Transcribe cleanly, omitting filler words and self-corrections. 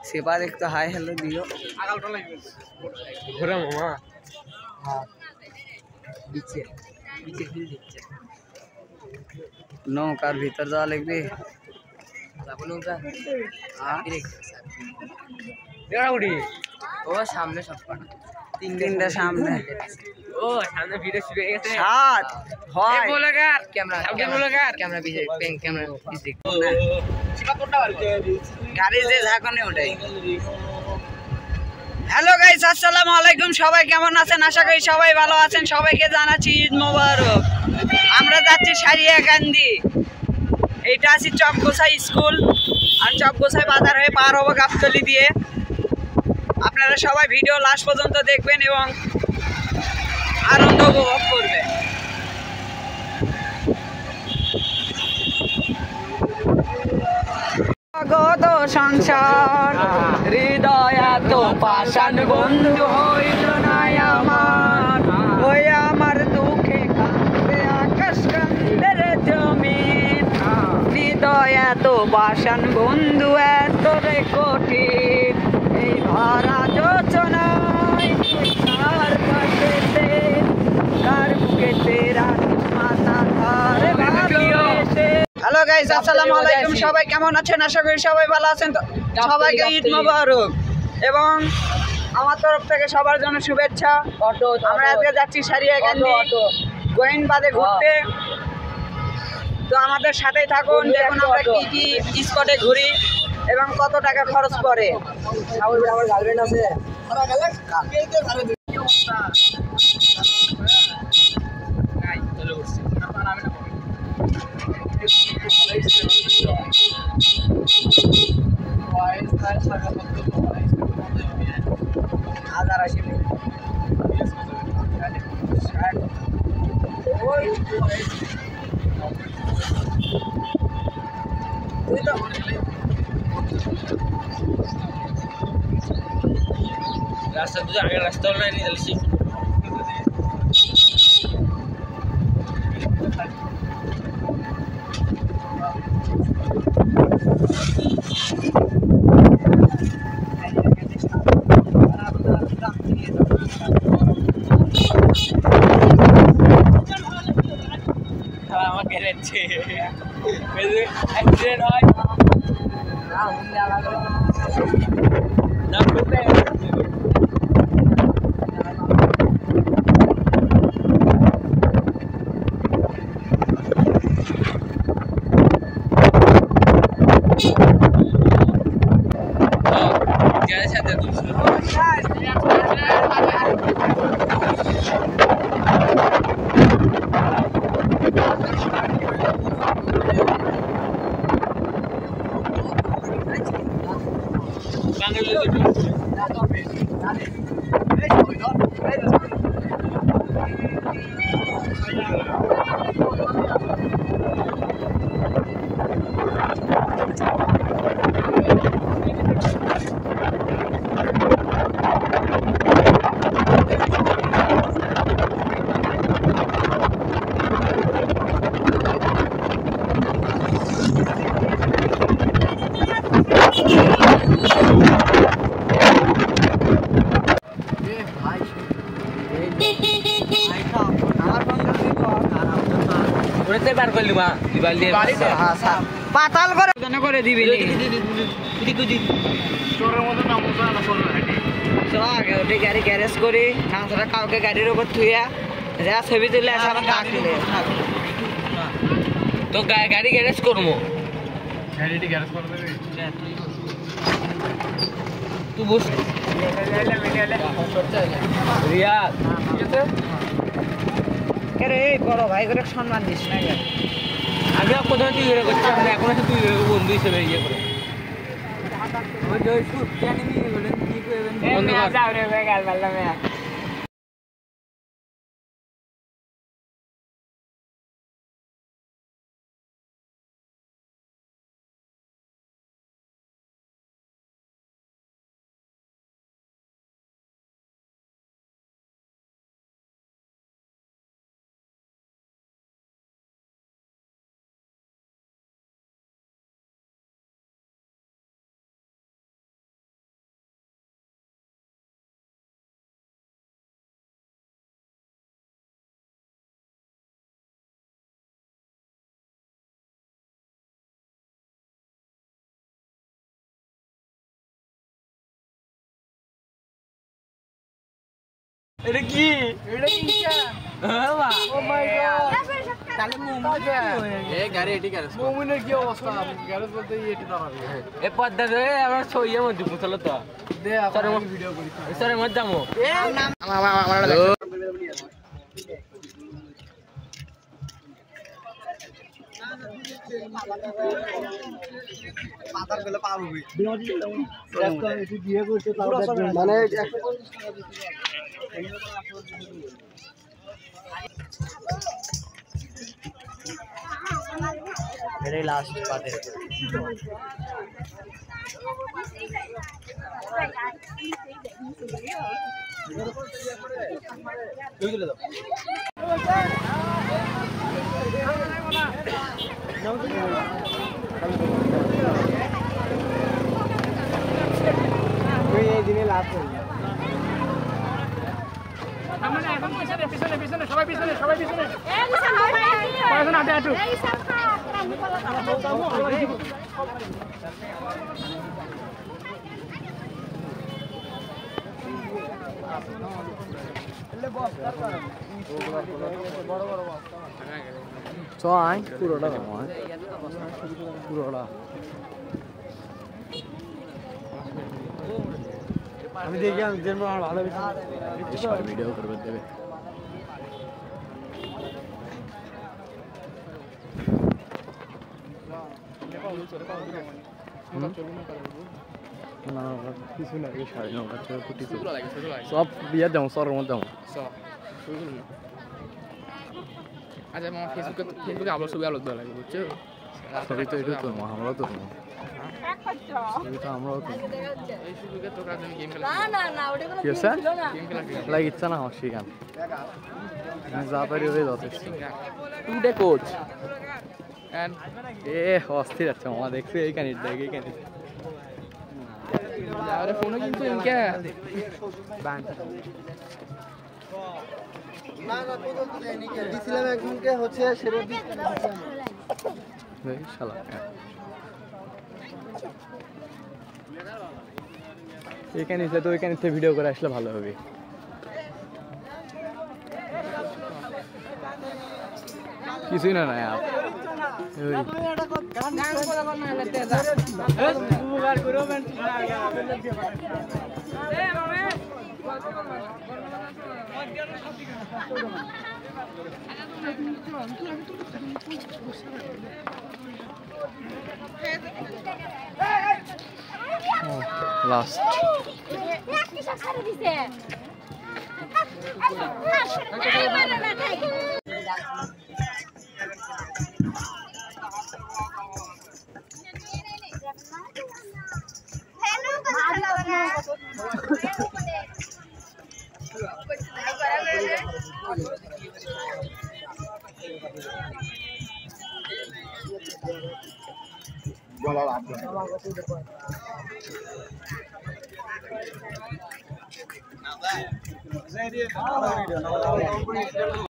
सेवा एक तो हाय हेलो दियो ঘোরা মামা पीछे पीछे फिर दिखছে নৌকার ভিতর যাওয়া লাগবে যাবো নৌকা উড়ি ও সামনে সব পাটা তিনটা সামনে ও সামনে ভিডিও শুরু হয়ে গেছে সাত হয় বলাগার ক্যামেরা বলাগার ক্যামেরা পিছে ক্যামেরা পিছে গাড়ি যে ঝাঁকনে ওটাই হ্যালো গাইস আসসালামু আলাইকুম সবাই কেমন আছেন আশা করি সবাই ভালো আছেন সবাইকে জানাচ্ছি ঈদ মোবারক আমরা যাচ্ছি সারিয়াকান্দি এইটা আছে চকগোসাই স্কুল আর চকগোসাই বাজার হয়ে পার হবো গাবতলি দিয়ে আপনারা সবাই ভিডিও লাস্ট পর্যন্ত দেখবেন এবং আনন্দ উপভোগ করবেন জগত সংসার হৃদয় তো পাষাণ বন্ধু হইল না আমার ওই আমার দুঃখে কাঁদে আকাশ কান্দে রে জমিন হৃদয় তো পাষাণ বন্ধু এত রে কঠিন এই ভরা যোচনায় কার পাশেতে কার বুকেতে রাখিস মাথা ধারে ভালোবেসে হ্যালো গাইস আসসালামু আলাইকুম সবাই কেমন আছেন আশা করি সবাই ভালো আছেন তো সবাইকে ঈদ মোবারক এবং আমার তরফ থেকে সবার জন্য শুভেচ্ছা আমরা আজকে যাচ্ছি সারিয়াকান্দি গোয়েনবাদে ঘুরতে তো আমাদের সাথেই থাকুন দেখুন আমরা কি স্পটে ঘুরি এবং কত টাকা খরচ পড়ে আমার গার্লফ্রেন্ড আছে হাজার আসি রাস্তা দুটো আগে রাস্তা নাই নিয়ে যাচ্ছি আমাকে রেচ্ছে অ্যাক্সিডেন্ট হয় না করতে পাতাল করে দিবি গাড়ি গ্যারেজ করি না কাউকে গাড়ির উপর থুইয়া যা ছবি তুলে আসে আমার ডাকলে তো গাড়ি গ্যারেজ করবো গাড়িটি গ্যারেজ করে দেবে তুই বস রিয়াদ ঠিক আছে এই বড় ভাই করে সম্মান দিস না আগে কোথাও তুই ইয়ে করছিস এখন আছে তুই বন্ধু হিসেবে ইয়ে করে বন্ধু যাও রে গাল মারলাম এটা কি? এটা ইনকা। ও মাই গড। তাহলে গাড়ি এটি গ্যারেজ। মুমিনের কি অবস্থা? গ্যারেজ বলতে এটি দাঁড়াবে। এ পদ্মা ধরে আমরা ছইয়ে মধ্যে পুছলো তো। দে আমরা ভিডিও করি। সরে মত যামু। পাতার গলে পার হবে। এটি দিয়ে করতে তাও মানে मेरे लास्ट बात है ये दिन लास्ट है আমরা এখন পিছনে পিছনে সবাই পিছনে সবাই পিছনে এই পিছনে আটে আটু এই সাফা আমি পালা এলে বস বড় বড় বস তো আই পুরোটা নয় পুরোটা আমি দেখি আমি যেন ভালো ভিডিও করবে দেবে কিছু না সাড়ে 9 সব বিয়ে যাও সর মধ্যে যাও আচ্ছা মামা ফেসবুকে আপলোড ছবি আপলোড দেওয়া লাগে বুঝছো ছবি তো এটা তো আমরাও তো আমরাও তো লাইক ইচ্ছা না আমার শিখান যা পারি ওই যথেষ্ট টুডে কোচ এ অস্থির আছে মামা দেখছি এইখানে দেখ এইখানে ফোনে কিন্তু ইনকা না না তো দেয়নি কে দিছিলাম একজনকে হচ্ছে সেরে দিছিলাম শালা এখানে তো এখানে ভিডিও করে আসলে ভালো হবে কিছুই না না লাস্ট